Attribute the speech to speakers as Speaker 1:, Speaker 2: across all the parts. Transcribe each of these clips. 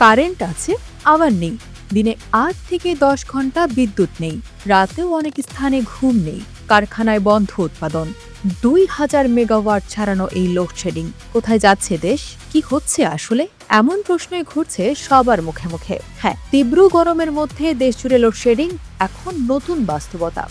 Speaker 1: Current আছে আবার নেই। দিনে ৮ থেকে ১০ ঘন্টা বিদ্যুৎ নেই। রাতেও অনেক স্থানে ঘুম নেই। কারখানায় বন্ধ উৎপাদন। ২,০০০ মেগাওয়াট ছাড়ানো এই লোডশেডিং। কোথায় যাচ্ছে দেশ? কি হচ্ছে আসলে? এমন প্রশ্নই ঘুরছে সবার মুখে মুখে। হ্যাঁ, তীব্র গরমের মধ্যে দেশজুড়ে লোডশেডিং এখন নতুন বাস্তবতা।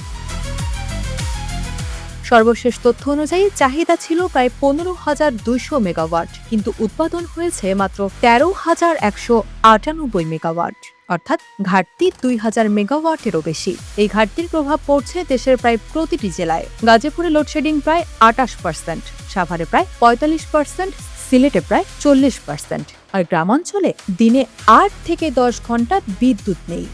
Speaker 1: সর্বশেষ তথ্য অনুযায়ী চাহিদা ছিল প্রায় ১৫,২০০ মেগাওয়াট, কিন্তু উৎপাদন হয়েছে মাত্র ১৩,১৯৮ মেগাওয়াট, অর্থাৎ ঘাটতি ২,০০০ মেগাওয়াটেরও বেশি। এই ঘাটতির প্রভাব পড়ছে দেশের প্রায় প্রতিটি জেলায়। গাজীপুরে লোডশেডিং প্রায় ২৮%, সাভারে প্রায় ৪৫%, সিলেটে প্রায় ৪০%, আর গ্রামাঞ্চলে দিনে ৮ থেকে ১০ ঘন্টা বিদ্যুৎ নেই।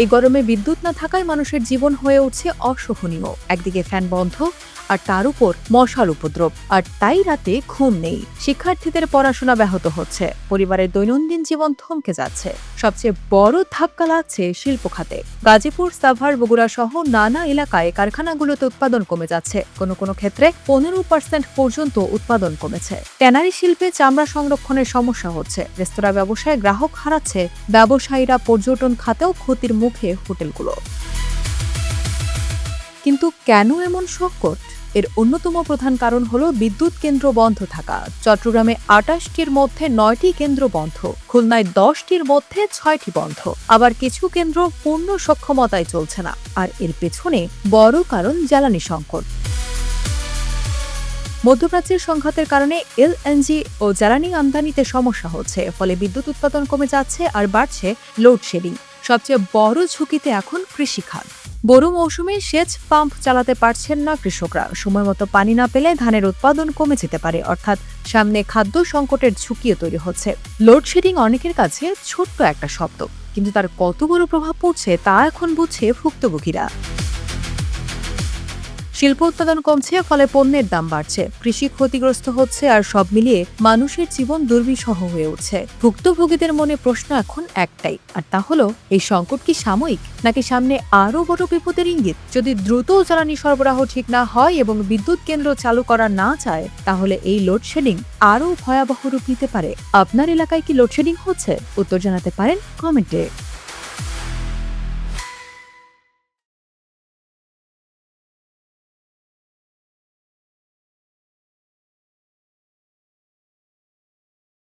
Speaker 1: এই গরমে বিদ্যুৎ না থাকায় মানুষের জীবন হয়ে উঠছে অসহনীয়। একদিকে ফ্যান বন্ধ, আর তার উপর মশার উপদ্রব, আর তাই রাতে ঘুম নেই। শিক্ষার্থীদের পড়াশোনা ব্যাহত হচ্ছে, পরিবারের দৈনন্দিন জীবন থমকে যাচ্ছে। সবচেয়ে বড় ধাক্কা লাগছে শিল্প খাতে। গাজীপুর, সাভার, বগুড়া সহ নানা এলাকায় কারখানাগুলোতে উৎপাদন কমে যাচ্ছে। কোনো কোনো ক্ষেত্রে ১৫% পর্যন্ত উৎপাদন কমেছে। ট্যানারি শিল্পে চামড়া সংরক্ষণের সমস্যা হচ্ছে। রেস্তোরাঁ ব্যবসায় গ্রাহক হারাচ্ছে ব্যবসায়ীরা। পর্যটন খাতেও ক্ষতির মুখে হোটেলগুলো। কিন্তু কেন এমন সংকট? এর অন্যতম প্রধান কারণ হলো বিদ্যুৎ কেন্দ্র বন্ধ থাকা। চট্টগ্রামে ২৮টির মধ্যে ৯টি কেন্দ্র বন্ধ, খুলনায় ১০টির মধ্যে ৬টি বন্ধ। আবার কিছু কেন্দ্র পূর্ণ সক্ষমতায় চলছে না। আর এর পেছনে বড় কারণ জ্বালানি সংকট। মধ্যপ্রাচ্যের সংঘাতের কারণে এলএনজি ও জ্বালানি আমদানিতে সমস্যা হচ্ছে, ফলে বিদ্যুৎ উৎপাদন কমে যাচ্ছে আর বাড়ছে লোডশেডিং। সবচেয়ে বড় ঝুঁকিতে এখন কৃষিখাত। বোরো মৌসুমে সেচ পাম্প চালাতে পারছেন না কৃষকরা। সময়মতো পানি না পেলে ধানের উৎপাদন কমে যেতে পারে, অর্থাৎ সামনে খাদ্য সংকটের ঝুঁকিও তৈরি হচ্ছে। লোডশেডিং অনেকের কাছে ছোট্ট একটা শব্দ, কিন্তু তার কত বড় প্রভাব পড়ছে তা এখন বুঝছে ভুক্তভোগীরা। শিল্প উৎপাদন কমছে, ফলে পণ্যের দাম বাড়ছে, কৃষি ক্ষতিগ্রস্ত হচ্ছে, আর সব মিলিয়ে মানুষের জীবন দুর্বিষহ হয়ে উঠছে। ভুক্তভোগীদের মনে প্রশ্ন এখন একটাই, আর তা হলো এই সংকট কি সাময়িক, নাকি সামনে আরো বড় বিপদের ইঙ্গিত? যদি দ্রুত জ্বালানি সরবরাহ ঠিক না হয় এবং বিদ্যুৎ কেন্দ্র চালু করা না চায়, তাহলে এই লোডশেডিং আরো ভয়াবহ রূপ নিতে পারে। আপনার এলাকায় কি লোডশেডিং হচ্ছে? উত্তর জানাতে পারেন কমেন্টে।